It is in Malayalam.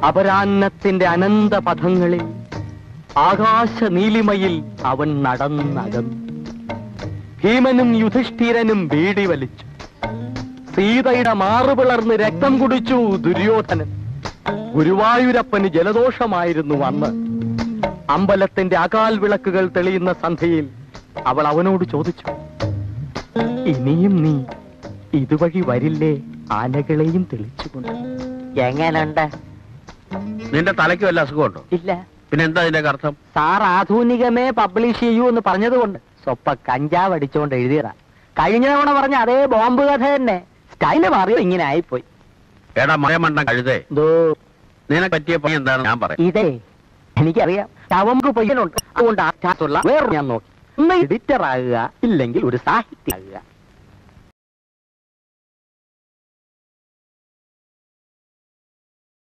അപരാന്നത്തിന്റെ അനന്ത പഥങ്ങളിൽ ആകാശ നീലിമയിൽ അവൻ നടന്നകന്നു. ഭീമനും യുധിഷ്ഠിരനും ബീഡി വലിച്ചു. സീതയുടെ മാറുപിളർന്ന് രക്തം കുടിച്ചു ദുര്യോധനൻ. ഗുരുവായൂരപ്പന് ജലദോഷമായിരുന്നു അന്ന്. അമ്പലത്തിന്റെ അകാൽ വിളക്കുകൾ തെളിയുന്ന സന്ധ്യയിൽ അവൾ അവനോട് ചോദിച്ചു, ഇനിയും നീ ഇതുവഴി വരില്ലേ ആനകളെയും തെളിച്ചുകൊണ്ട്? എങ്ങനുണ്ട്? നിന്റെ തലയ്ക്ക് വല്ല അസുഖമുണ്ടോ? ഇല്ല. പിന്നെ എന്താ ഇതിന്റെ അർത്ഥം? സാർ ആധുനികമേ പബ്ലിഷ് ചെയ്യൂ എന്ന് പറഞ്ഞതുകൊണ്ട് സ്വപ്പ കഞ്ചാവ് അടിച്ചുകൊണ്ട് എഴുതിയതാ. കഴിഞ്ഞ തവണ പറഞ്ഞ അതേ ബോംബ് കഥ തന്നെ, സ്റ്റൈല് മാറിയോ ഇങ്ങനെ ആയിപ്പോയി. എടാ മയമണ്ട കഴുതേ, നിനക്ക് പറ്റിയ പണി എന്താണെന്ന് ഞാൻ പറയാം. ഇതേ എനിക്കറിയാം, ചവമ്പ് പയ്യനുണ്ട്. അതുകൊണ്ട് ആ വേറെ ഞാൻ നോക്കി. ഒന്ന് എഡിറ്റർ ആകുക, ഇല്ലെങ്കിൽ ഒരു സാഹിത്യ ആകുക.